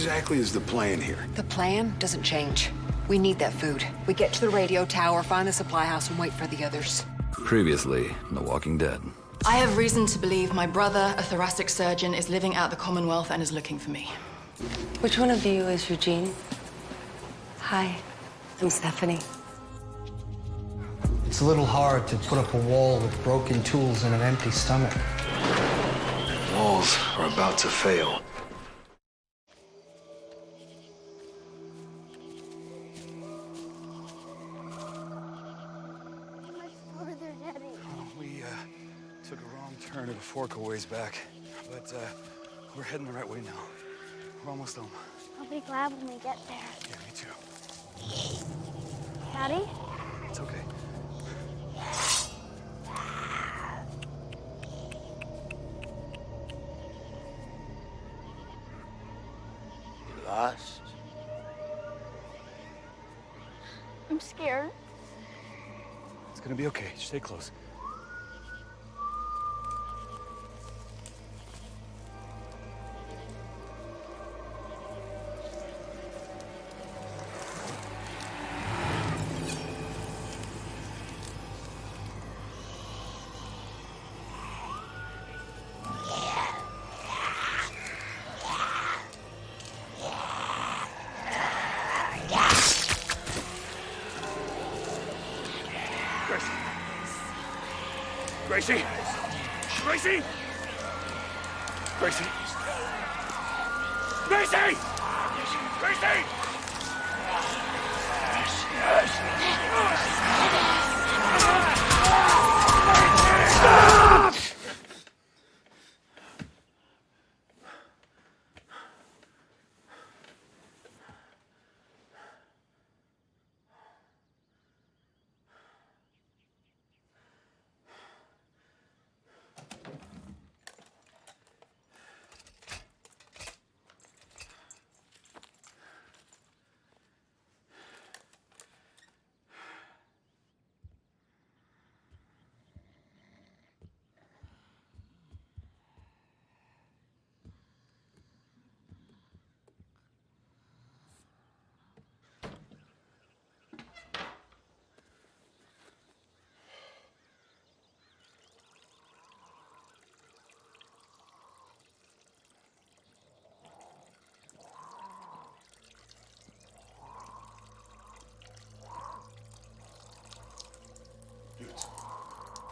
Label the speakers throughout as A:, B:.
A: exactly is the plan here?
B: The plan doesn't change. We need that food. We get to the radio tower, find the supply house, and wait for the others.
C: Previously, The Walking Dead.
D: I have reason to believe my brother, a thoracic surgeon, is living out the Commonwealth and is looking for me.
E: Which one of you is Eugene? Hi, I'm Stephanie.
F: It's a little hard to put up a wall with broken tools and an empty stomach.
A: Walls are about to fail. We took a wrong turn at a fork a ways back, but we're heading the right way now. We're almost home.
G: I'll be glad when we get there.
A: Yeah, me too.
G: Daddy?
A: It's okay.
H: You lost?
G: I'm scared.
A: It's gonna be okay. Just stay close. Gracie! Gracie! Gracie! Gracie! Gracie! Stop!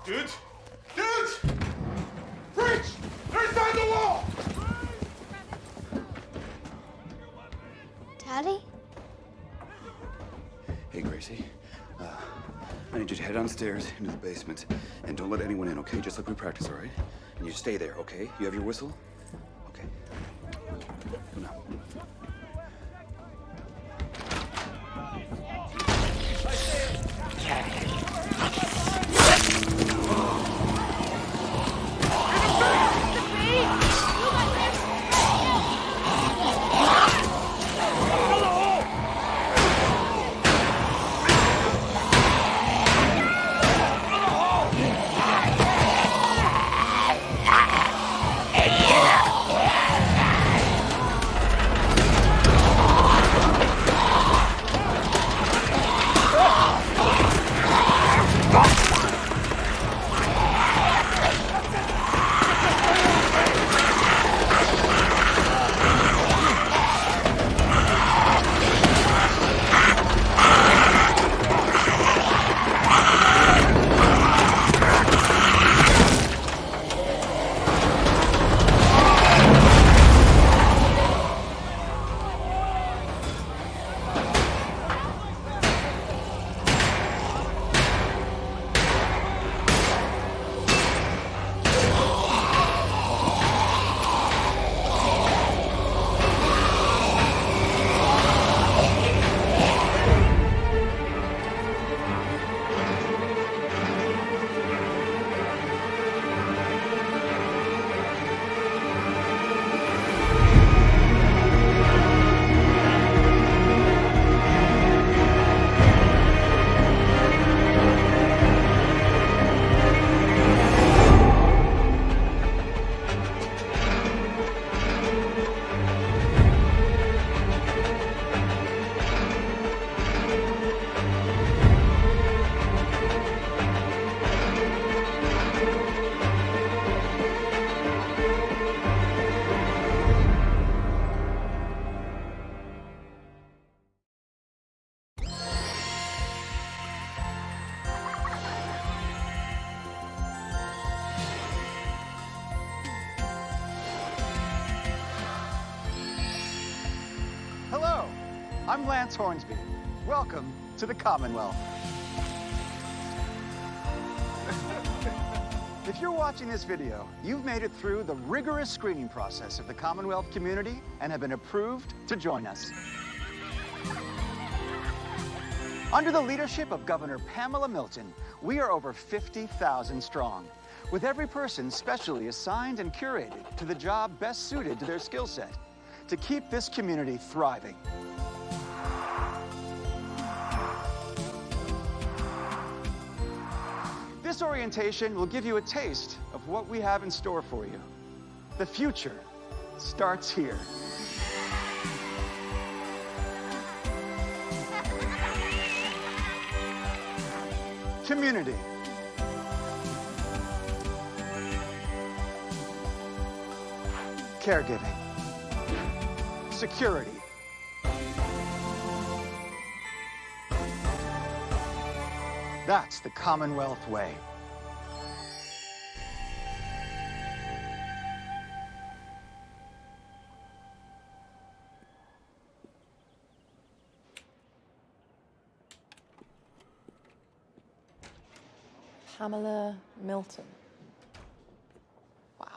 A: Dudes! Dudes! Preach! They're inside the wall!
G: Daddy?
A: Hey, Gracie. I need you to head downstairs into the basement and don't let anyone in, okay? Just like we practiced, all right? And you stay there, okay? You have your whistle? Okay. Go now.
H: Yeah!
I: I'm Lance Hornsby. Welcome to the Commonwealth. If you're watching this video, you've made it through the rigorous screening process of the Commonwealth community and have been approved to join us. Under the leadership of Governor Pamela Milton, we are over 50,000 strong, with every person specially assigned and curated to the job best suited to their skill set, to keep this community thriving. This orientation will give you a taste of what we have in store for you. The future starts here. Community. Caregiving. Security. That's the Commonwealth way.
D: Pamela Milton. Wow.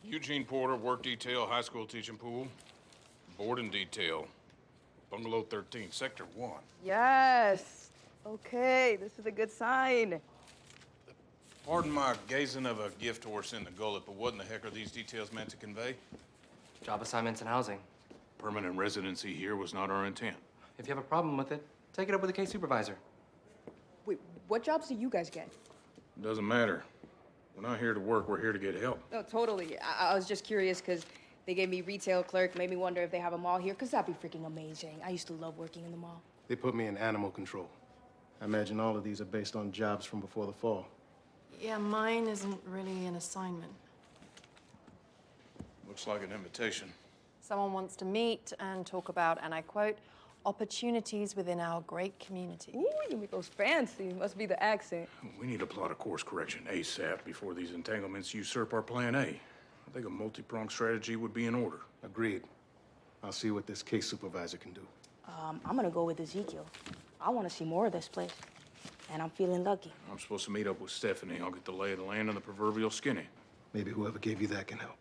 J: Eugene Porter, work detail, high school teaching pool. Boarding detail, bungalow 13, sector 1.
K: Yes. Okay, this is a good sign.
J: Pardon my gazing of a gift horse in the gullet, but what in the heck are these details meant to convey?
L: Job assignments and housing.
J: Permanent residency here was not our intent.
L: If you have a problem with it, take it up with the case supervisor.
K: Wait, what jobs do you guys get?
J: Doesn't matter. We're not here to work, we're here to get help.
K: Oh, totally. I was just curious because they gave me retail clerk, made me wonder if they have a mall here, because that'd be freaking amazing. I used to love working in the mall.
M: They put me in animal control. I imagine all of these are based on jobs from before the fall.
D: Yeah, mine isn't really an assignment.
J: Looks like an invitation.
N: Someone wants to meet and talk about, and I quote, opportunities within our great community.
K: Ooh, you make those fancy. Must be the accent.
J: We need to plot a course correction ASAP before these entanglements usurp our plan A. I think a multi-pronged strategy would be in order.
M: Agreed. I'll see what this case supervisor can do.
K: I'm gonna go with Ezekiel. I want to see more of this place, and I'm feeling lucky.
J: I'm supposed to meet up with Stephanie. I'll get the lay of the land and the proverbial skinny.
M: Maybe whoever gave you that can help.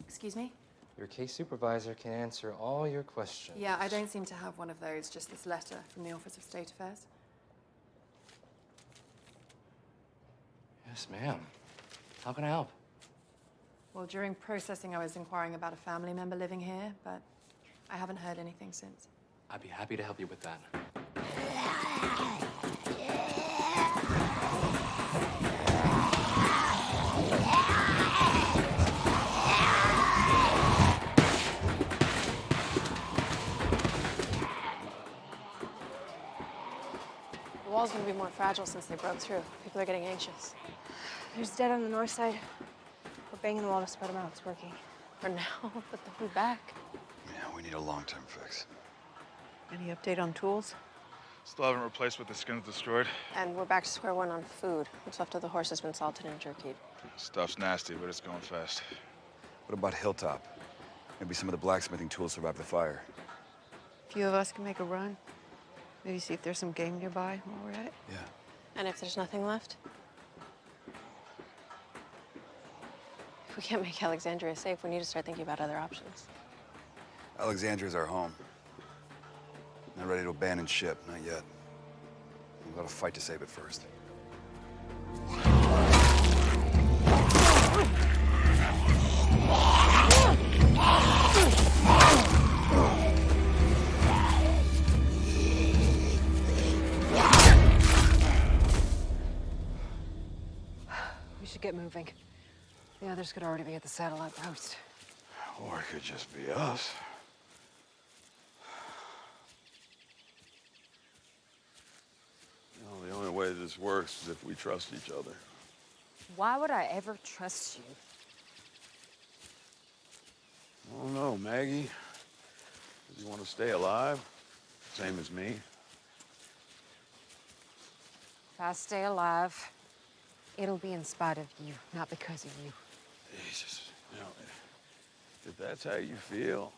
N: Excuse me?
L: Your case supervisor can answer all your questions.
N: Yeah, I don't seem to have one of those, just this letter from the Office of State Affairs.
L: Yes, ma'am. How can I help?
N: Well, during processing, I was inquiring about a family member living here, but I haven't heard anything since.
L: I'd be happy to help you with that.
N: The wall's gonna be more fragile since they broke through. People are getting anxious.
E: There's dead on the north side. We're banging the wall to spread them out. It's working.
N: For now, but they'll be back.
A: Yeah, we need a long-term fix.
B: Any update on tools?
O: Still haven't replaced what the skin's destroyed.
N: And we're back to square one on food. What's left of the horse has been salted and jerkied.
O: Stuff's nasty, but it's going fast.
A: What about Hilltop? Maybe some of the blacksmithing tools survived the fire.
B: A few of us can make a run. Maybe see if there's some game nearby while we're at it.
A: Yeah.
N: And if there's nothing left? If we can't make Alexandria safe, we need to start thinking about other options.
A: Alexandria's our home. Not ready to abandon ship, not yet. We've got to fight to save it first.
B: We should get moving. The others could already be at the satellite post.
A: Or it could just be us.
P: The only way this works is if we trust each other.
E: Why would I ever trust you?
P: I don't know, Maggie. Does he want to stay alive? Same as me.
B: If I stay alive, it'll be in spite of you, not because of you.
P: Jesus. You know, if that's how you feel,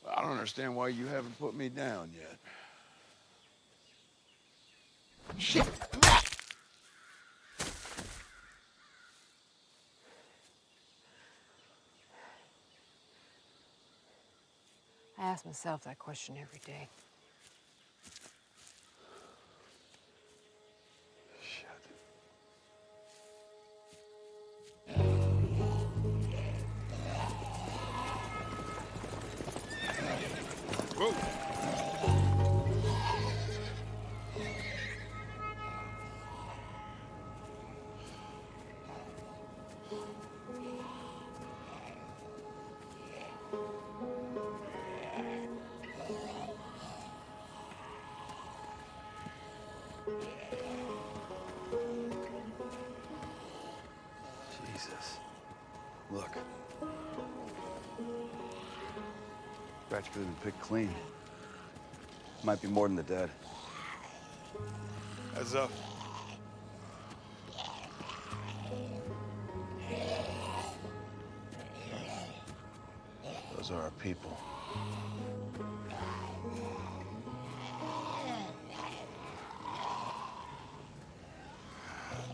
P: I don't understand why you haven't put me down yet. Shit!
B: I ask myself that question every day.
J: Whoa!
A: Jesus. Look. Scratch could have been picked clean. Might be more than the dead.
O: Heads up.
P: Those are our people.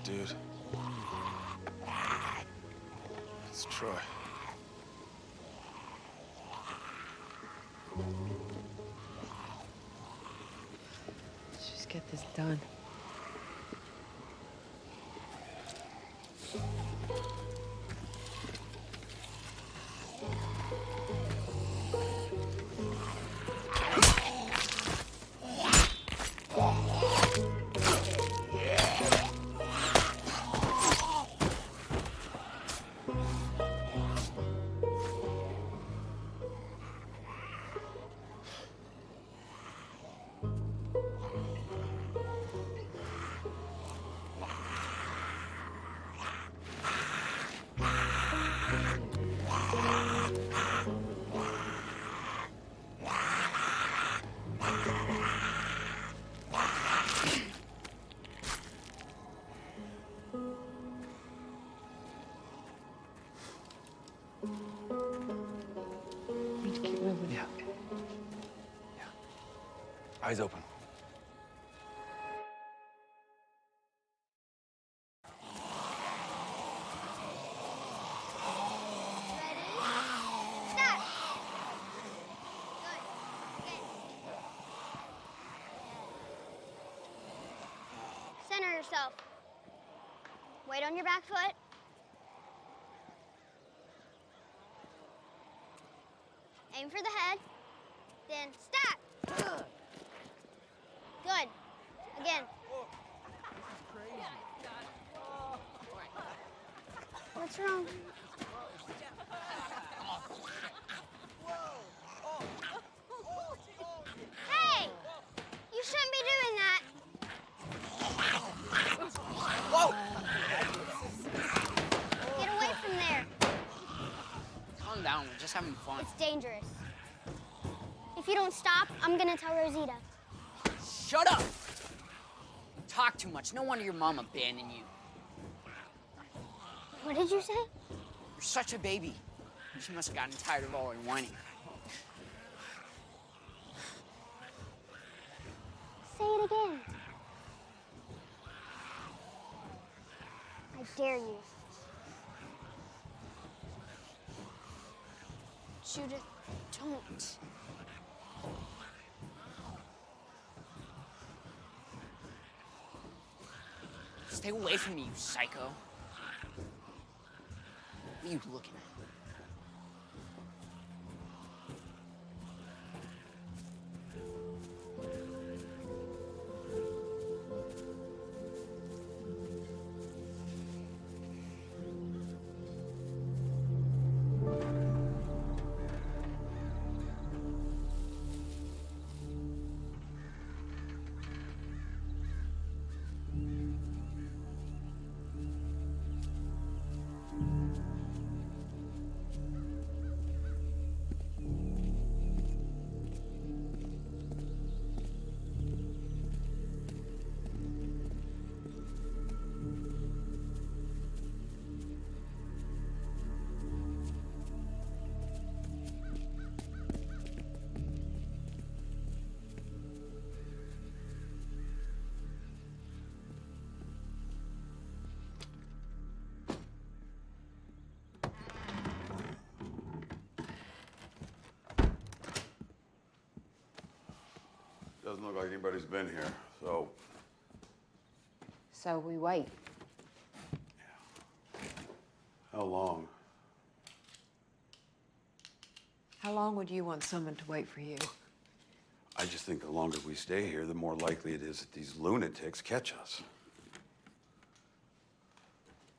O: Dude. It's Troy.
B: Let's just get this done. Need to keep moving.
A: Yeah. Eyes open.
G: Center yourself. Weight on your back foot. Aim for the head. Then stack. Good. Again. What's wrong? Hey! You shouldn't be doing that.
H: Whoa!
G: Get away from there.
H: Calm down, we're just having fun.
G: It's dangerous. If you don't stop, I'm gonna tell Rosita.
H: Shut up! You talk too much. No wonder your mom abandoned you.
G: What did you say?
H: You're such a baby. She must have gotten tired of all her whining.
G: Say it again. I dare you. Judith, don't.
H: Stay away from me, you psycho. What are you looking at?
P: Doesn't look like anybody's been here, so...
B: So we wait.
P: How long?
B: How long would you want someone to wait for you?
P: I just think the longer we stay here, the more likely it is that these lunatics catch us.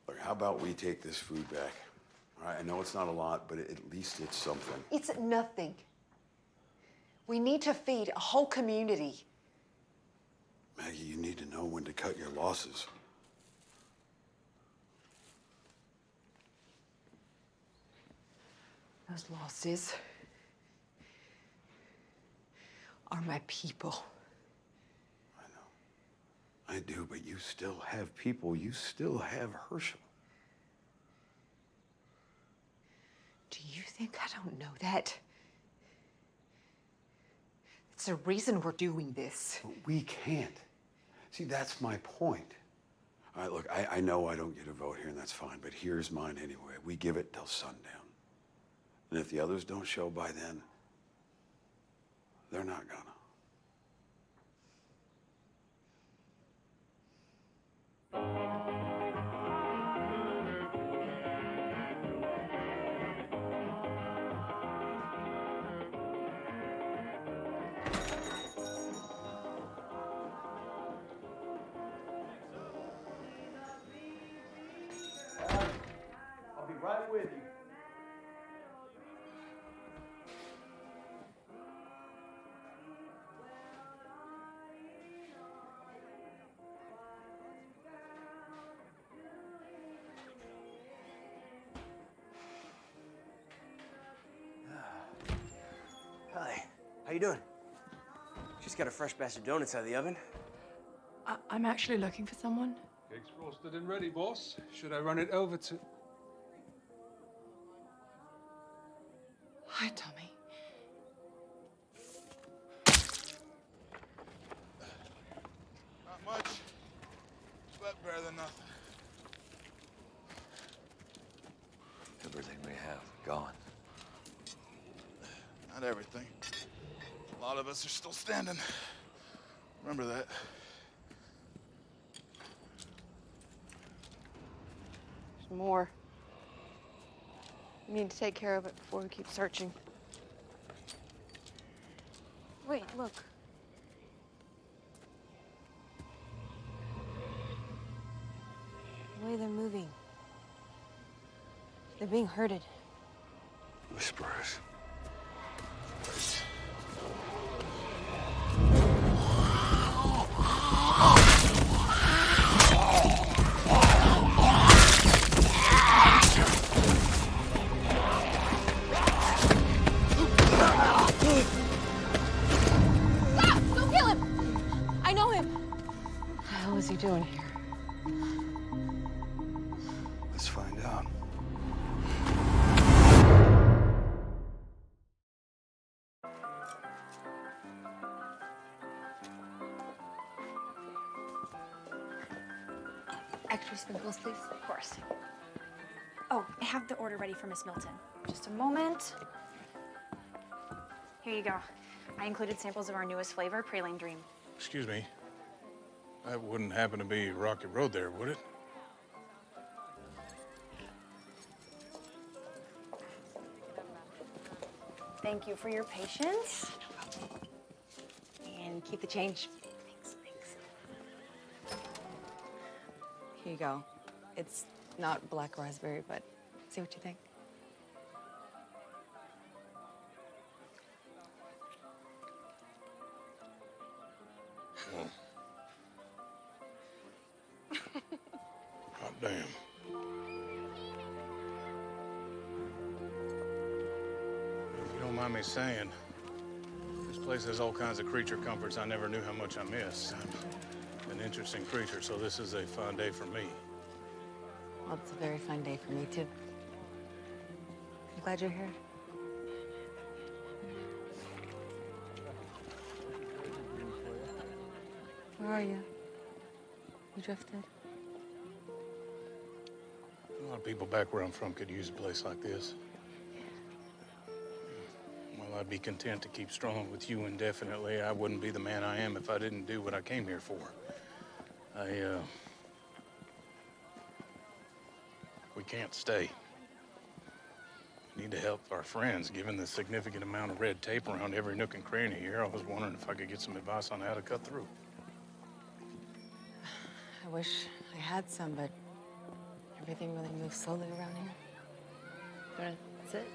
P: Look, how about we take this food back? All right, I know it's not a lot, but at least it's something.
B: It's nothing. We need to feed a whole community.
P: Maggie, you need to know when to cut your losses.
B: Those losses are my people.
P: I do, but you still have people. You still have Herschel.
B: Do you think I don't know that? It's the reason we're doing this.
P: But we can't. See, that's my point. All right, look, I know I don't get a vote here, and that's fine, but here's mine anyway. We give it till sundown. And if the others don't show by then, they're not gonna.
I: I'll be right with you.
Q: Hi, how you doing? Just got a fresh batch of donuts out of the oven.
N: I'm actually looking for someone.
R: Cake's frosted and ready, boss. Should I run it over to...
N: Hi, Tommy.
O: Not much, but better than nothing.
C: Everything we have, gone.
O: Not everything. A lot of us are still standing. Remember that.
N: There's more. We need to take care of it before we keep searching. Wait, look.
E: The way they're moving. They're being herded.
P: Whisperers.
B: What is he doing here?
P: Let's find out.
E: Extra sprinkles, please.
S: Of course. Oh, I have the order ready for Miss Milton. Just a moment. Here you go. I included samples of our newest flavor, Praline Dream.
J: Excuse me. That wouldn't happen to be Rocky Road there, would it?
S: Thank you for your patience.
E: And keep the change.
S: Thanks.
E: Here you go. It's not black raspberry, but see what you think.
J: God damn. If you don't mind me saying, this place has all kinds of creature comforts I never knew how much I miss. I'm an interesting creature, so this is a fun day for me.
E: Well, it's a very fun day for me, too. I'm glad you're here. Where are you? You drifted?
J: A lot of people back where I'm from could use a place like this. Well, I'd be content to keep strong with you indefinitely. I wouldn't be the man I am if I didn't do what I came here for. We can't stay. We need to help our friends, given the significant amount of red tape around every nook and cranny here. I was wondering if I could get some advice on how to cut through.
E: I wish I had some, but everything really moves slowly around here. Wanna sit?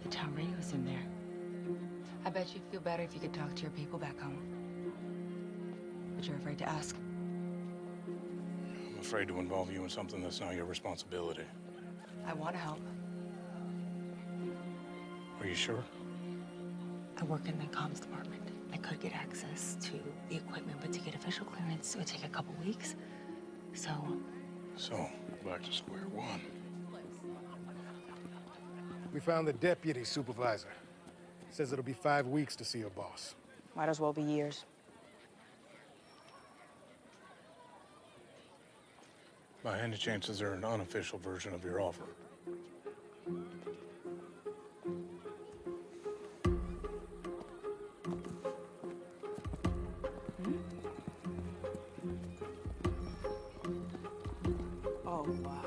E: The town radio's in there. I bet you'd feel better if you could talk to your people back home. But you're afraid to ask.
J: I'm afraid to involve you in something that's not your responsibility.
E: I want to help.
J: Are you sure?
E: I work in the comms department. I could get access to the equipment, but to get official clearance, it would take a couple weeks. So,
J: back to square one.
M: We found the deputy supervisor. Says it'll be 5 weeks to see your boss.
K: Might as well be years.
J: By any chance, is there an unofficial version of your offer?
K: Oh, wow.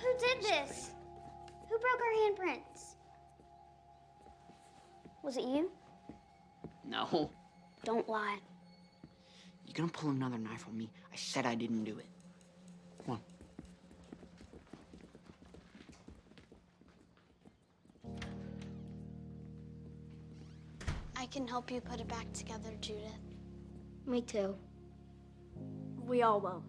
G: Who did this? Who broke our handprints? Was it you?
H: No.
G: Don't lie.
H: You gonna pull another knife on me? I said I didn't do it. Come on.
G: I can help you put it back together, Judith. Me too. We all will.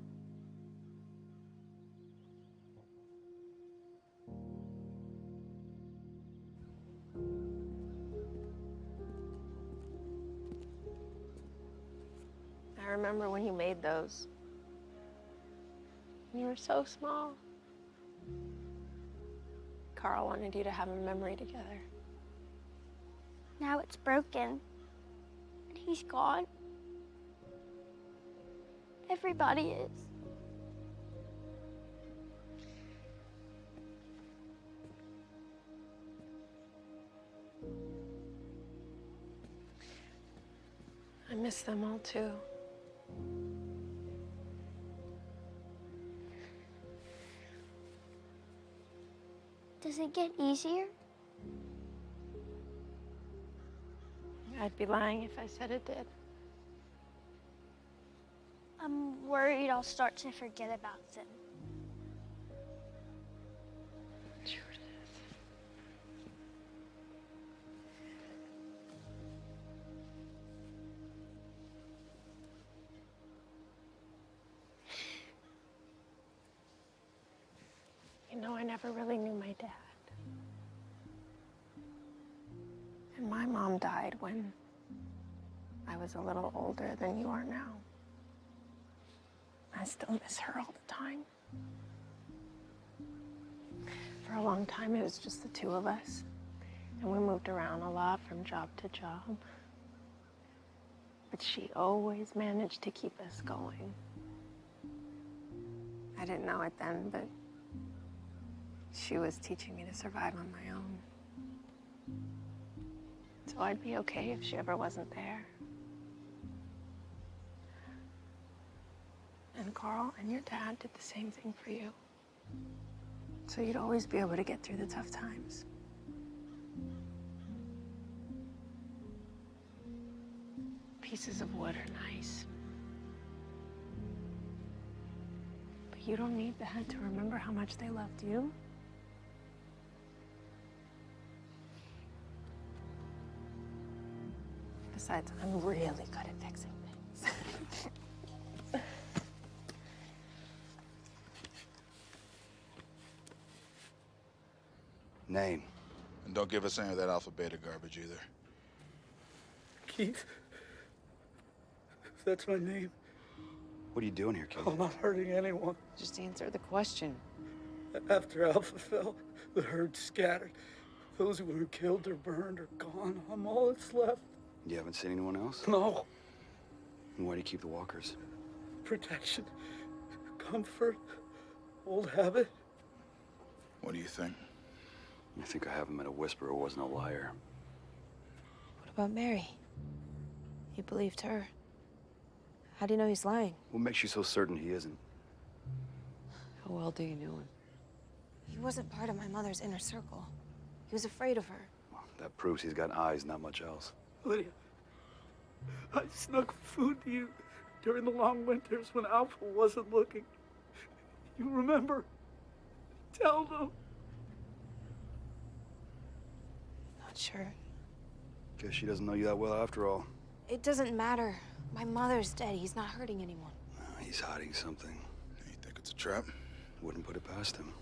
N: I remember when you made those. You were so small. Carl wanted you to have a memory together.
G: Now it's broken. And he's gone. Everybody is.
N: I miss them all too.
G: Does it get easier?
N: I'd be lying if I said it did.
G: I'm worried I'll start to forget about them.
N: You know, I never really knew my dad. And my mom died when I was a little older than you are now. I still miss her all the time. For a long time, it was just the two of us. And we moved around a lot from job to job. But she always managed to keep us going. I didn't know it then, but she was teaching me to survive on my own. So I'd be okay if she ever wasn't there. And Carl and your dad did the same thing for you. So you'd always be able to get through the tough times. Pieces of wood are nice.
T: But you don't need that to remember how much they loved you. Besides, I'm really good at fixing things.
A: Name.
O: And don't give us any of that alpha beta garbage either.
U: Keith. That's my name.
A: What are you doing here, kid?
U: I'm not hurting anyone.
B: Just answer the question.
U: After Alpha fell, the herd scattered. Those who were killed or burned are gone. I'm all that's left.
A: You haven't seen anyone else?
U: No.
A: And why do you keep the walkers?
U: Protection, comfort, old habit.
O: What do you think?
A: I think I have him at a whisperer wasn't a liar.
K: What about Mary? You believed her. How do you know he's lying?
A: What makes you so certain he isn't?
B: How well do you know him?
K: He wasn't part of my mother's inner circle. He was afraid of her.
A: Well, that proves he's got eyes, not much else.
U: Lydia, I snuck food to you during the long winters when Alpha wasn't looking. You remember? Tell them.
K: Not sure.
A: Guess she doesn't know you that well after all.
K: It doesn't matter. My mother's dead. He's not hurting anyone.
A: He's hiding something.
O: You think it's a trap?
A: Wouldn't put it past him.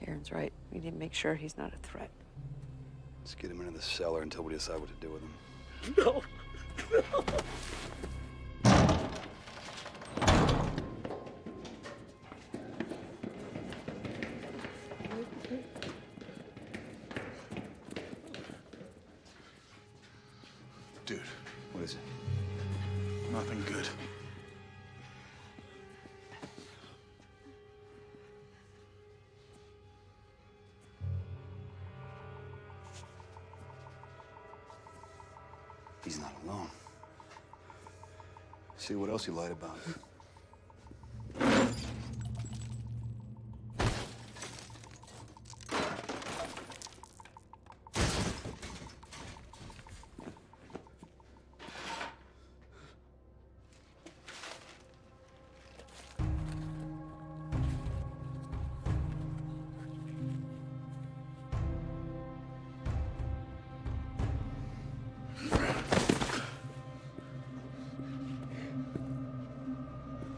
B: Aaron's right. We need to make sure he's not a threat.
A: Let's get him into the cellar until we decide what to do with him.
U: No. No.
O: Dude.
A: What is it?
O: Nothing good.
A: He's not alone. See what else he lied about.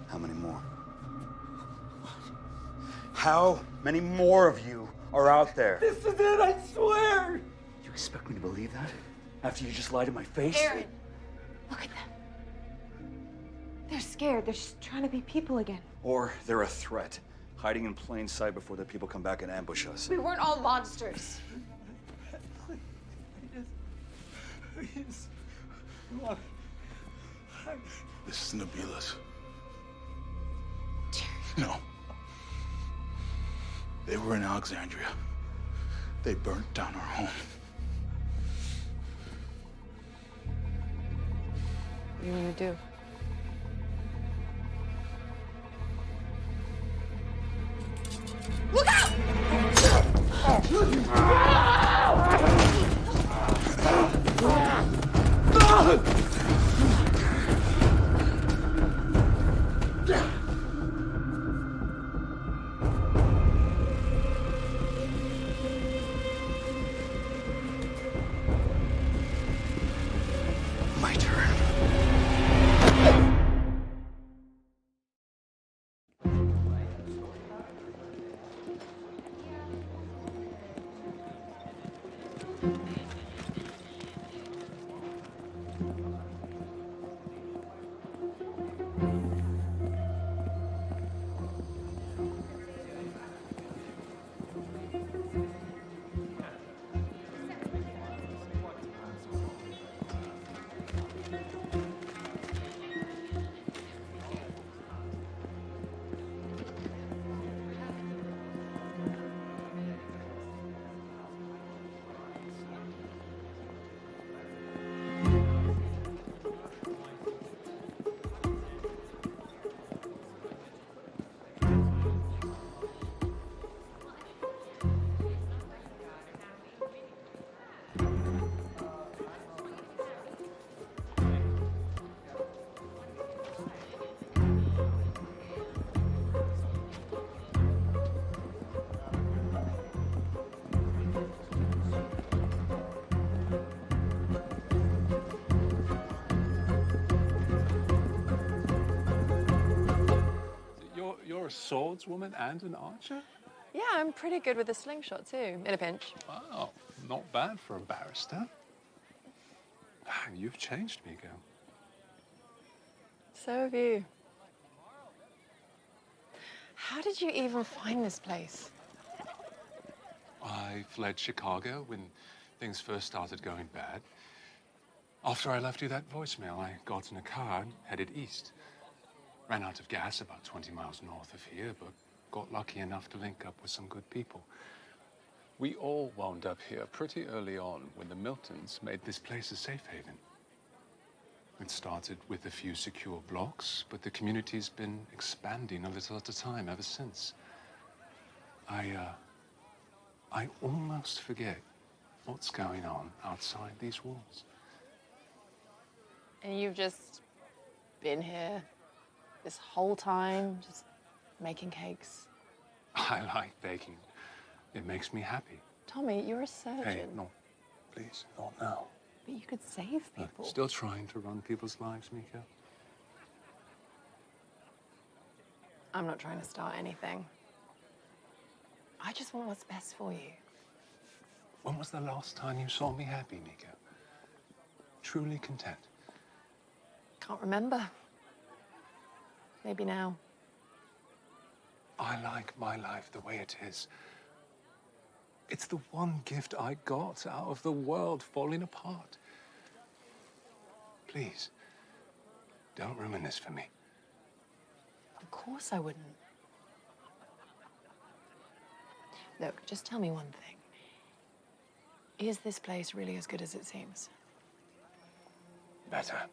A: How many more? How many more of you are out there?
U: This is it, I swear!
A: You expect me to believe that? After you just lied to my face?
K: Aaron, look at them. They're scared. They're just trying to be people again.
A: Or they're a threat, hiding in plain sight before the people come back and ambush us.
K: We weren't all monsters.
U: Please.
O: This is Nabila's. No. They were in Alexandria. They burnt down our home.
B: What are you gonna do?
K: Look out!
A: My turn.
R: you're a swordswoman and an archer?
N: Yeah, I'm pretty good with a slingshot too, in a pinch.
R: Wow, not bad for a barrister. You've changed, Miko.
N: So have you. How did you even find this place?
R: I fled Chicago when things first started going bad. After I left you that voicemail, I got in a car and headed east. Ran out of gas about 20 miles north of here, but got lucky enough to link up with some good people. We all wound up here pretty early on when the Miltons made this place a safe haven. It started with a few secure blocks, but the community's been expanding a little at a time ever since. I almost forget what's going on outside these walls.
N: And you've just been here this whole time, just making cakes?
R: I like baking. It makes me happy.
N: Tommy, you're a surgeon.
R: Hey, no, please, not now.
N: But you could save people.
R: Still trying to run people's lives, Miko?
N: I'm not trying to start anything. I just want what's best for you.
R: When was the last time you saw me happy, Miko? Truly content?
N: Can't remember. Maybe now.
R: I like my life the way it is. It's the one gift I got out of the world falling apart. Please, don't ruin this for me.
N: Of course I wouldn't. Look, just tell me one thing. Is this place really as good as it seems?
R: Better.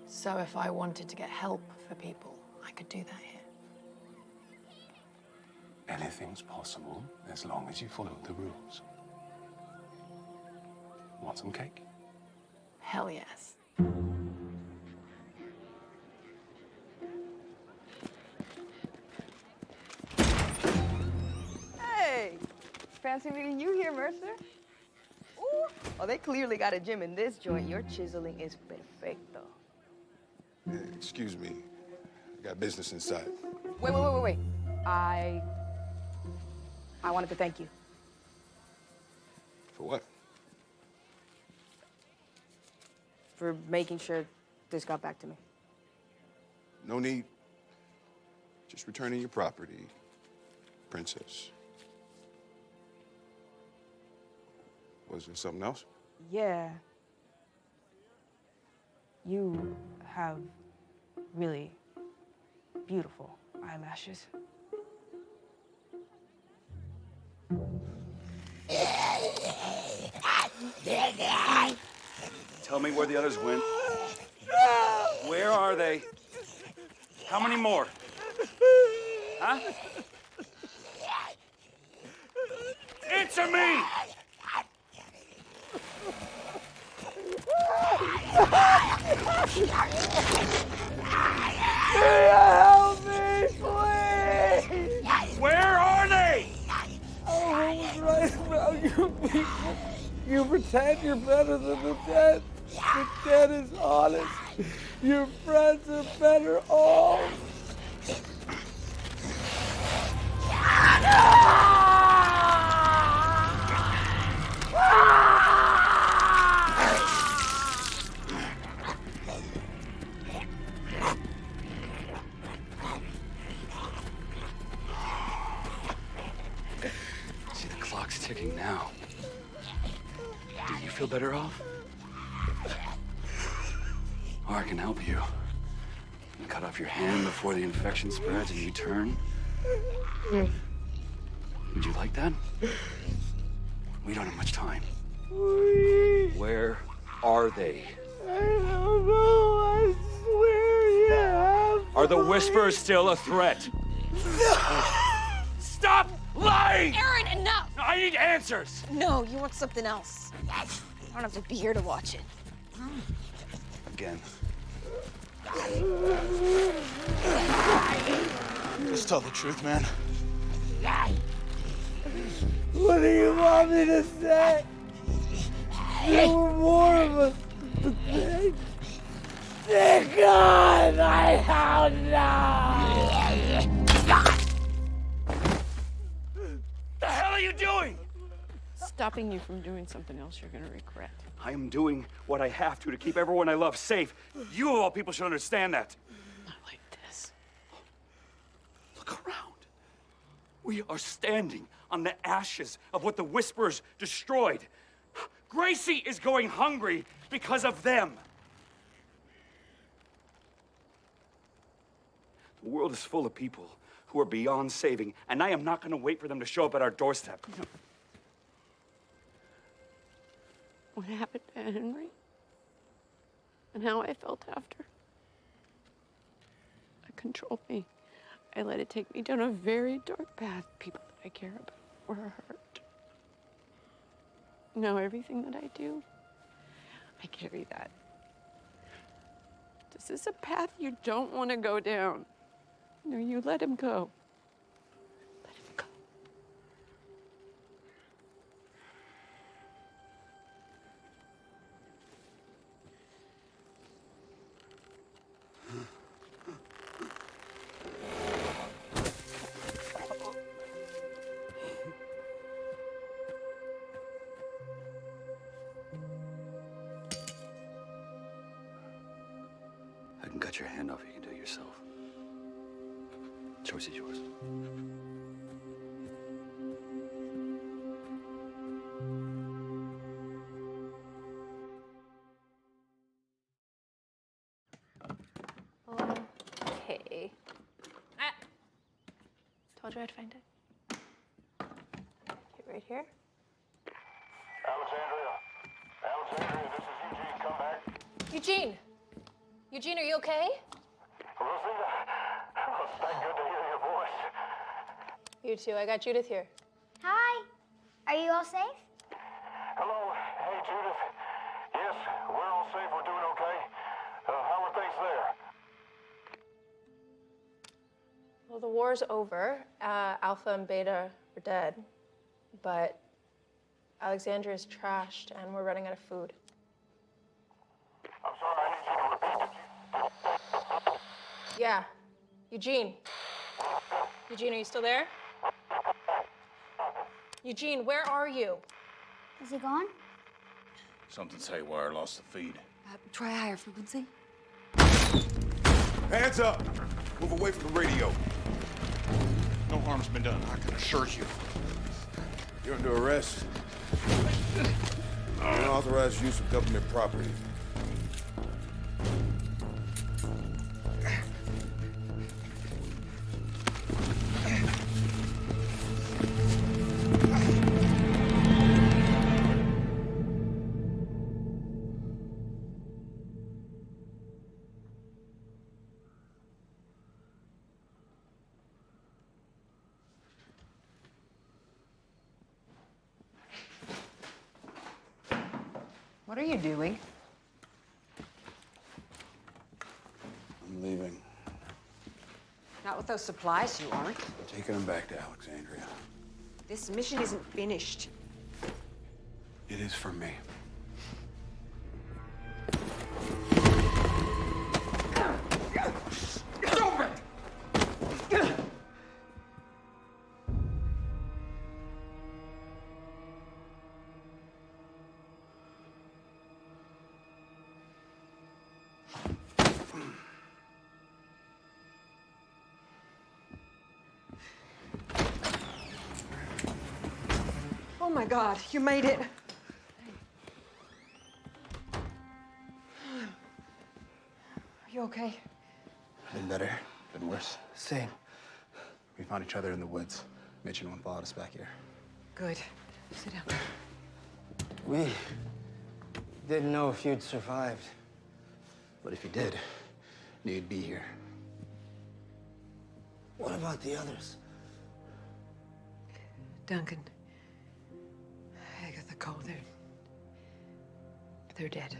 N: So if I wanted to get help for people, I could do that here.
R: Anything's possible as long as you follow the rules. Want some cake?
N: Hell yes.
K: Hey! Fancy meeting you here, Mercer. Ooh. Oh, they clearly got a gym in this joint. Your chiseling is perfecto.
O: Excuse me. I got business inside.
K: Wait. I wanted to thank you.
O: For what?
K: For making sure this got back to me.
O: No need. Just returning your property, princess. Was there something else?
K: Yeah. You have really beautiful eyelashes.
A: Tell me where the others went. Where are they? How many more? Huh? Answer me!
U: Help me, please!
A: Where are they?
U: I was right about you people. You pretend you're better than the dead. The dead is honest. Your friends are better off.
A: See, the clock's ticking now. Do you feel better off? Or I can help you. And cut off your hand before the infection spreads and you turn. Would you like that? We don't have much time. Where are they?
U: I don't know. I swear you have.
A: Are the whispers still a threat? Stop lying!
G: Aaron, enough!
A: I need answers!
G: No, you want something else. I don't have to be here to watch it.
A: Again.
O: Just tell the truth, man.
U: What do you want me to say? There were more of us. Thank God I found out. you doing?
T: Stopping you from doing something else you're gonna regret.
U: I am doing what I have to keep everyone I love safe. You, of all people, should understand that.
T: Not like this.
U: Look around. We are standing on the ashes of what the Whisperers destroyed. Gracie is going hungry because of them. The world is full of people who are beyond saving, and I am not going to wait for them to show up at our doorstep.
T: What happened to Henry? And how I felt after. It controlled me. I let it take me down a very dark path. People that I care about were hurt. Now everything that I do, I carry that. This is a path you don't want to go down. No, you let him go. Let him go.
A: I can cut your hand off. You can do it yourself. Choice is yours.
T: Okay. Told you I'd find it. Okay, right here.
F: Alexandria, this is Eugene. Come back.
T: Eugene! Eugene, are you okay?
F: Rosita, it's thank good to hear your voice.
T: You too. I got Judith here.
G: Hi. Are you all safe?
F: Hello. Hey, Judith. Yes, we're all safe. We're doing okay. How are things there?
T: Well, the war's over. Alpha and Beta are dead. But Alexandria is trashed, and we're running out of food.
F: I'm sorry, I need you to repeat it.
T: Yeah. Eugene. Eugene, are you still there? Eugene, where are you?
G: Is he gone?
O: Something's haywire. Lost the feed.
B: Try higher frequency.
O: Hands up! Move away from the radio. No harm's been done, I can assure you.
V: You're under arrest. Unauthorized use of government property.
B: What are you doing?
P: I'm leaving.
B: Not with those supplies, you aren't.
P: I'm taking them back to Alexandria.
B: This mission isn't finished.
P: It is for me.
B: Oh my God, you made it. Are you okay?
W: Been better, been worse. Same. We found each other in the woods. Mitch and one followed us back here.
B: Good. Sit down.
W: We didn't know if you'd survived. But if you did, knew you'd be here. What about the others?
B: Duncan. I got the cold. They're dead.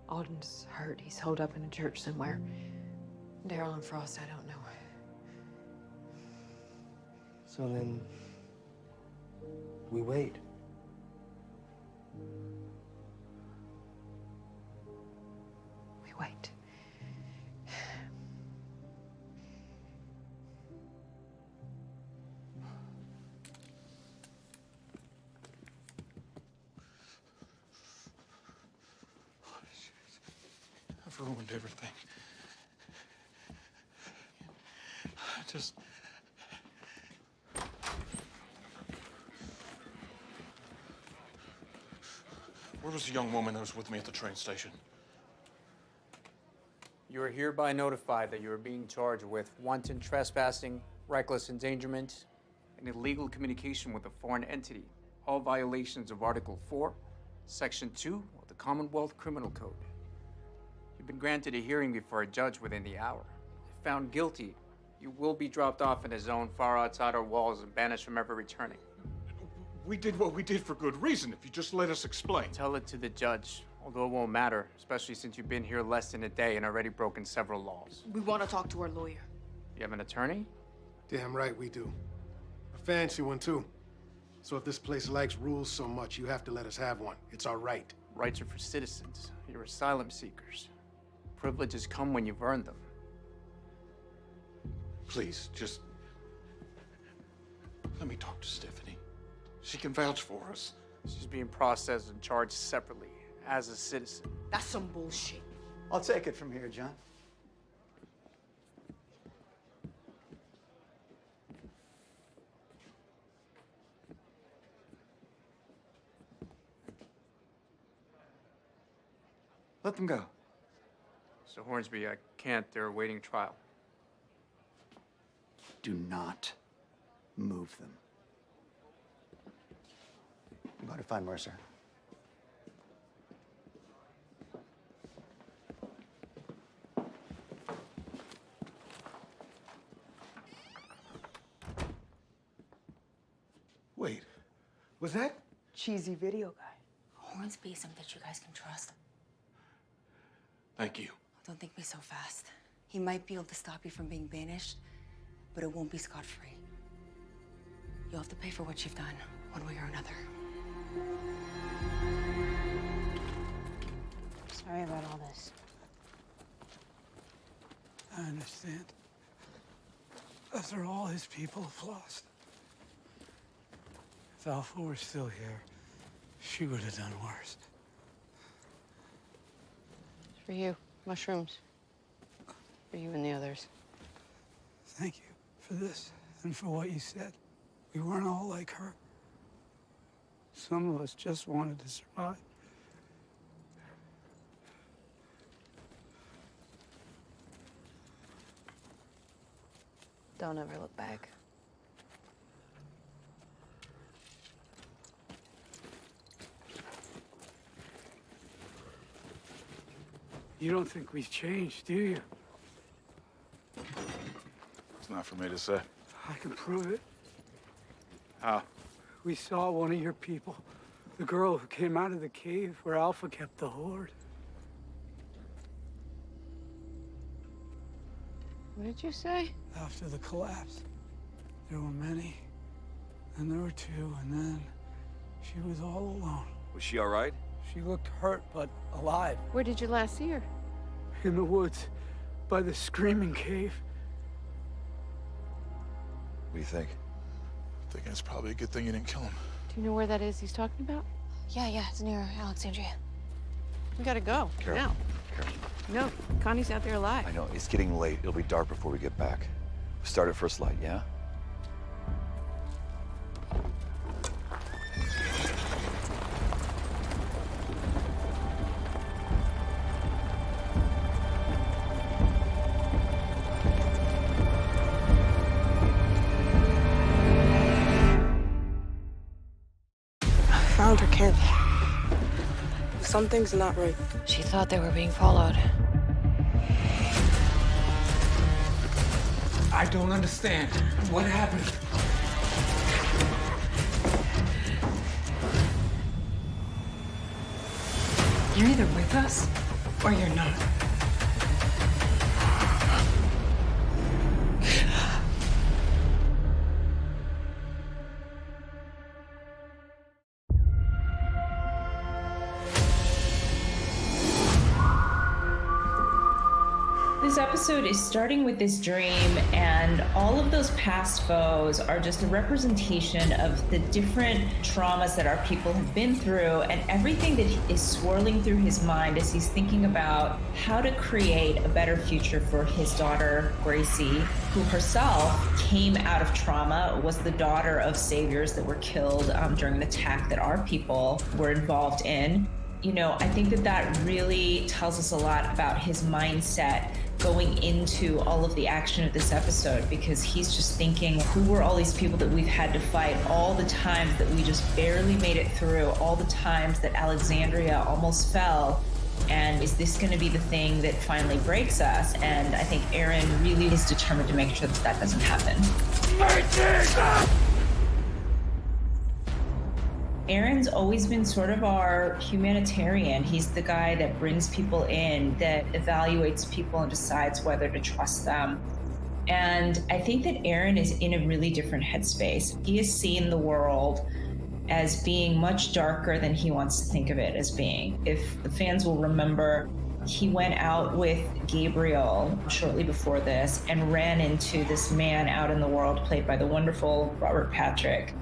B: Alden's hurt. He's holed up in a church somewhere. Daryl and Frost, I don't know.
W: So then, we wait.
B: We wait.
O: ruined everything. Just... Where was the young woman that was with me at the train station?
D: You are hereby notified that you are being charged with wanton trespassing, reckless endangerment, and illegal communication with a foreign entity, all violations of Article 4, Section 2 of the Commonwealth Criminal Code. You've been granted a hearing before a judge within the hour. If found guilty, you will be dropped off in a zone far outside our walls and banished from ever returning.
O: We did what we did for good reason, if you just let us explain.
D: Tell it to the judge, although it won't matter, especially since you've been here less than a day and already broken several laws.
K: We want to talk to our lawyer.
D: You have an attorney?
M: Damn right we do. A fancy one, too. So if this place likes rules so much, you have to let us have one. It's our right.
D: Rights are for citizens. You're asylum seekers. Privileges come when you've earned them.
O: Please, just... let me talk to Stephanie. She can vouch for us.
D: She's being processed and charged separately, as a citizen.
K: That's some bullshit.
W: I'll take it from here, John.
A: Let them go.
D: So Hornsby, I can't. They're awaiting trial.
A: Do not move them.
W: I'm going to find Mercer.
M: Wait, was that?
K: Cheesy video guy.
E: Hornsby's something that you guys can trust.
O: Thank you.
E: Don't think me so fast. He might be able to stop you from being banished, but it won't be scot-free. You'll have to pay for what you've done, one way or another.
I: Sorry about all this.
U: I understand. After all his people have lost. If Alpha were still here, she would have done worse.
I: It's for you. Mushrooms. For you and the others.
U: Thank you for this and for what you said. We weren't all like her. Some of us just wanted to survive.
I: Don't ever look back.
U: You don't think we've changed, do you?
O: It's not for me to say.
U: I can prove it.
O: How?
U: We saw one of your people. The girl who came out of the cave where Alpha kept the horde.
I: What did you say?
U: After the collapse, there were many. Then there were two, and then she was all alone.
A: Was she all right?
U: She looked hurt, but alive.
I: Where did you last see her?
U: In the woods, by the screaming cave.
C: What do you think?
O: I think it's probably a good thing you didn't kill him.
I: Do you know where that is he's talking about?
E: Yeah, it's near Alexandria.
I: We gotta go.
C: Carol.
I: Now.
C: Carol.
I: No, Connie's out there alive.
C: I know, it's getting late. It'll be dark before we get back. Start at first light, yeah?
I: Found her camp. Something's not right.
E: She thought they were being followed.
U: I don't understand. What happened?
E: You're either with us, or you're not.
L: this episode is starting with this dream, and all of those past foes are just a representation of the different traumas that our people have been through, and everything that is swirling through his mind as he's thinking about how to create a better future for his daughter, Gracie, who herself came out of trauma, was the daughter of saviors that were killed during an attack that our people were involved in. You know, I think that that really tells us a lot about his mindset going into all of the action of this episode, because he's just thinking, who were all these people that we've had to fight, all the times that we just barely made it through, all the times that Alexandria almost fell, and is this going to be the thing that finally breaks us? And I think Aaron really is determined to make sure that that doesn't happen. Aaron's always been sort of our humanitarian. He's the guy that brings people in, that evaluates people and decides whether to trust them. And I think that Aaron is in a really different headspace. He has seen the world as being much darker than he wants to think of it as being. If the fans will remember, he went out with Gabriel shortly before this and ran into this man out in the world, played by the wonderful Robert Patrick,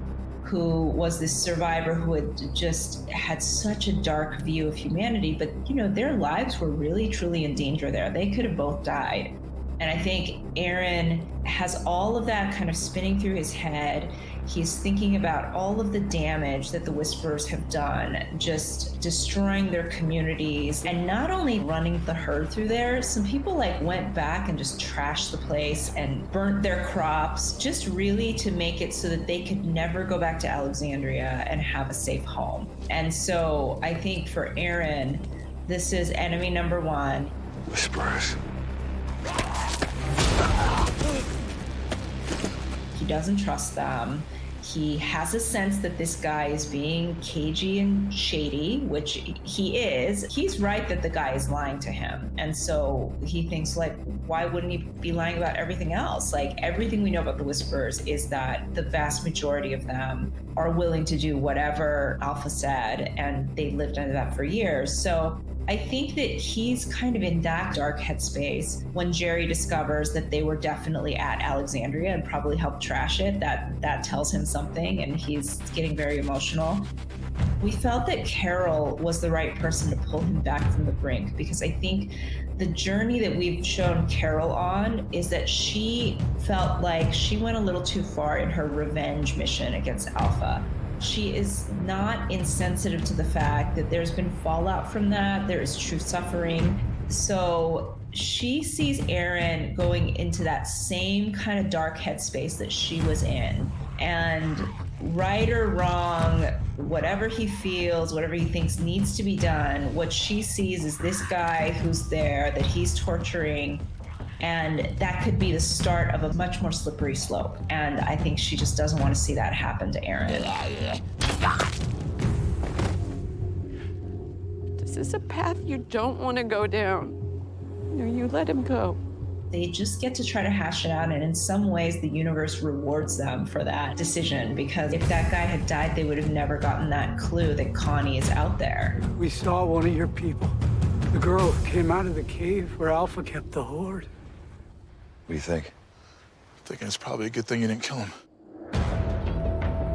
L: who was this survivor who had just had such a dark view of humanity. But, you know, their lives were really, truly in danger there. They could have both died. And I think Aaron has all of that kind of spinning through his head. He's thinking about all of the damage that the Whisperers have done, just destroying their communities, and not only running the herd through there. Some people went back and just trashed the place and burnt their crops, just really to make it so that they could never go back to Alexandria and have a safe home. And so I think for Aaron, this is enemy number one.
P: Whisperers.
L: He doesn't trust them. He has a sense that this guy is being cagey and shady, which he is. He's right that the guy is lying to him. And so he thinks, why wouldn't he be lying about everything else? Everything we know about the Whisperers is that the vast majority of them are willing to do whatever Alpha said, and they lived under that for years. So I think that he's kind of in that dark headspace when Jerry discovers that they were definitely at Alexandria and probably helped trash it. That tells him something, and he's getting very emotional. We felt that Carol was the right person to pull him back from the brink, because I think the journey that we've shown Carol on is that she felt like she went a little too far in her revenge mission against Alpha. She is not insensitive to the fact that there's been fallout from that. There is true suffering. So she sees Aaron going into that same kind of dark headspace that she was in. And right or wrong, whatever he feels, whatever he thinks needs to be done, what she sees is this guy who's there, that he's torturing. And that could be the start of a much more slippery slope. And I think she just doesn't want to see that happen to Aaron.
I: This is a path you don't want to go down. No, you let him go.
L: They just get to try to hash it out, and in some ways the universe rewards them for that decision, because if that guy had died, they would have never gotten that clue that Connie is out there.
U: We saw one of your people. The girl who came out of the cave where Alpha kept the horde.
P: What do you think?
O: I'm thinking it's probably a good thing you didn't kill him.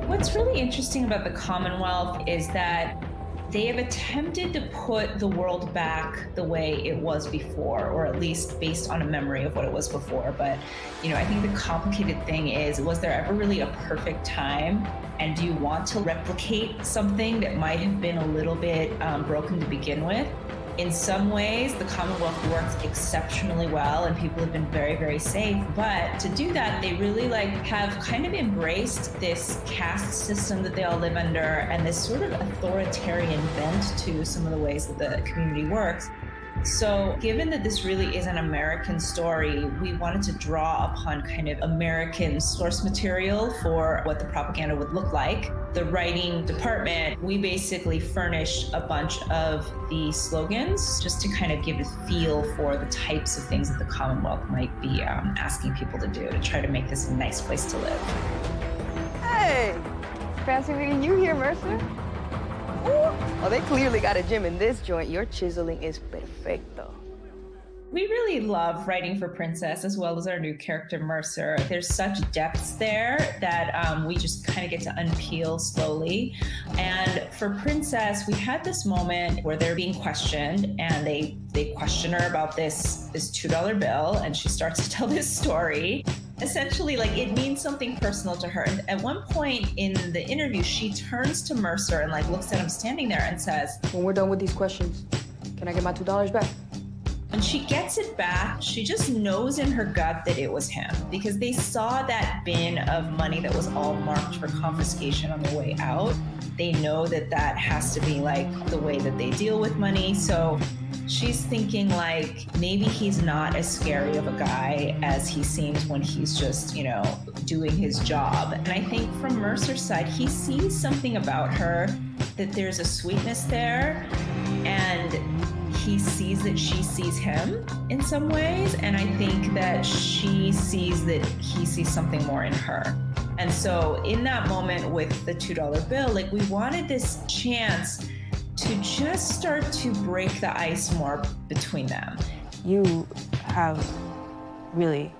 L: What's really interesting about the Commonwealth is that they have attempted to put the world back the way it was before, or at least based on a memory of what it was before. But, you know, I think the complicated thing is, was there ever really a perfect time? And do you want to replicate something that might have been a little bit broken to begin with? In some ways, the Commonwealth works exceptionally well, and people have been very, very safe. But to do that, they really have kind of embraced this caste system that they all live under, and this sort of authoritarian bent to some of the ways that the community works. So given that this really is an American story, we wanted to draw upon kind of American source material for what the propaganda would look like. The writing department, we basically furnished a bunch of the slogans just to kind of give a feel for the types of things that the Commonwealth might be asking people to do to try to make this a nice place to live.
K: Hey, fancy meeting you here, Mercer. Ooh. Oh, they clearly got a gym in this joint. Your chiseling is perfecto.
L: We really love writing for Princess, as well as our new character, Mercer. There's such depths there that we just kind of get to unpeel slowly. And for Princess, we had this moment where they're being questioned, and they question her about this $2 bill, and she starts to tell this story. Essentially, like, it means something personal to her. And at one point in the interview, she turns to Mercer and like looks at him standing there and says,
K: "When we're done with these questions, can I get my $2 back?"
L: When she gets it back, she just knows in her gut that it was him, because they saw that bin of money that was all marked for confiscation on the way out. They know that that has to be like the way that they deal with money. So she's thinking like, maybe he's not as scary of a guy as he seems when he's just, you know, doing his job. And I think from Mercer's side, he sees something about her, that there's a sweetness there, and he sees that she sees him in some ways, and I think that she sees that he sees something more in her. And so in that moment with the $2 bill, like, we wanted this chance to just start to break the ice more between them.
J: You have really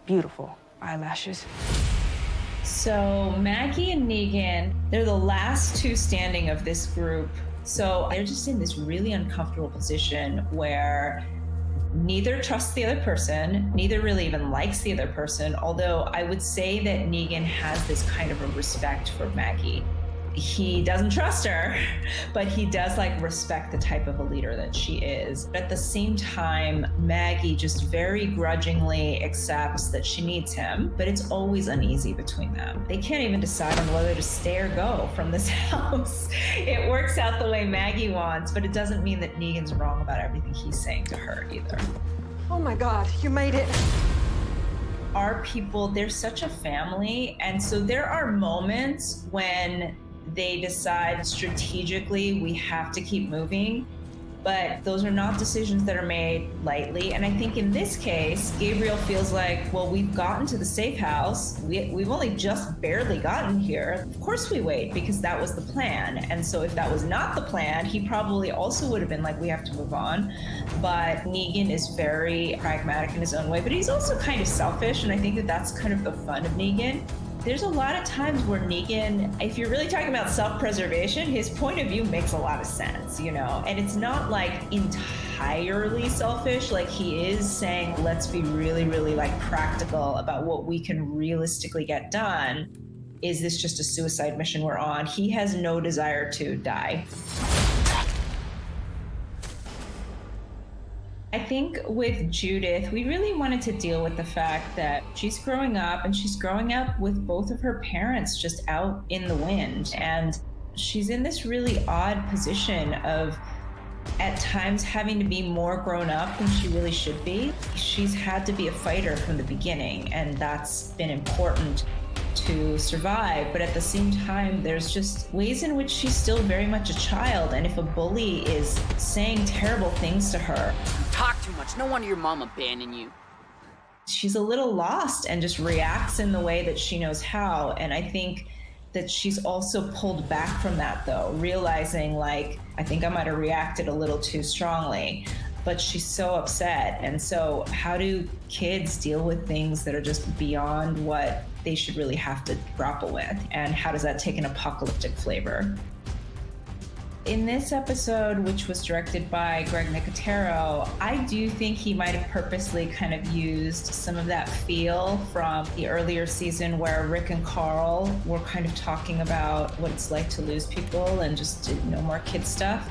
J: beautiful eyelashes.
L: So Maggie and Negan, they're the last two standing of this group. So they're just in this really uncomfortable position where neither trusts the other person, neither really even likes the other person, although I would say that Negan has this kind of a respect for Maggie. He doesn't trust her, but he does like respect the type of a leader that she is. But at the same time, Maggie just very grudgingly accepts that she needs him, but it's always uneasy between them. They can't even decide on whether to stay or go from this house. It works out the way Maggie wants, but it doesn't mean that Negan's wrong about everything he's saying to her either.
B: Oh my God, you made it.
L: Our people, they're such a family, and so there are moments when they decide strategically we have to keep moving, but those are not decisions that are made lightly. And I think in this case, Gabriel feels like, well, we've gotten to the safe house. We've only just barely gotten here. Of course we wait, because that was the plan. And so if that was not the plan, he probably also would have been like, we have to move on. But Negan is very pragmatic in his own way, but he's also kind of selfish. And I think that that's kind of the fun of Negan. There's a lot of times where Negan, if you're really talking about self-preservation, his point of view makes a lot of sense, you know? And it's not like entirely selfish, like he is saying, let's be really, really like practical about what we can realistically get done. Is this just a suicide mission we're on? He has no desire to die. I think with Judith, we really wanted to deal with the fact that she's growing up, and she's growing up with both of her parents just out in the wind. And she's in this really odd position of at times having to be more grown up than she really should be. She's had to be a fighter from the beginning, and that's been important to survive. But at the same time, there's just ways in which she's still very much a child. And if a bully is saying terrible things to her,
H: Talk too much. No wonder your mom abandoned you.
L: she's a little lost and just reacts in the way that she knows how. And I think that she's also pulled back from that, though, realizing like, I think I might have reacted a little too strongly, but she's so upset. And so how do kids deal with things that are just beyond what they should really have to grapple with? And how does that take an apocalyptic flavor? In this episode, which was directed by Greg Nicotero, I do think he might have purposely kind of used some of that feel from the earlier season where Rick and Carl were kind of talking about what it's like to lose people and just no more kid stuff.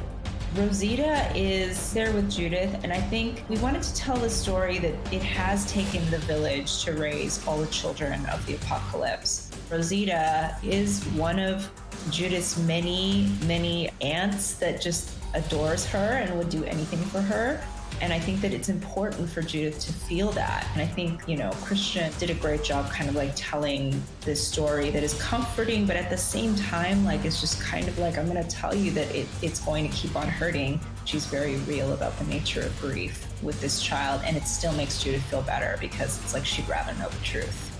L: Rosita is there with Judith, and I think we wanted to tell the story that it has taken the village to raise all the children of the apocalypse. Rosita is one of Judith's many, many aunts that just adores her and would do anything for her. And I think that it's important for Judith to feel that. And I think, you know, Christian did a great job kind of like telling this story that is comforting, but at the same time, like, it's just kind of like, I'm going to tell you that it's going to keep on hurting. She's very real about the nature of grief with this child, and it still makes Judith feel better because it's like she'd rather know the truth.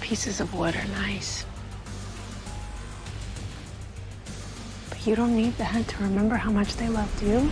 J: Pieces of wood are nice. But you don't need that to remember how much they loved you.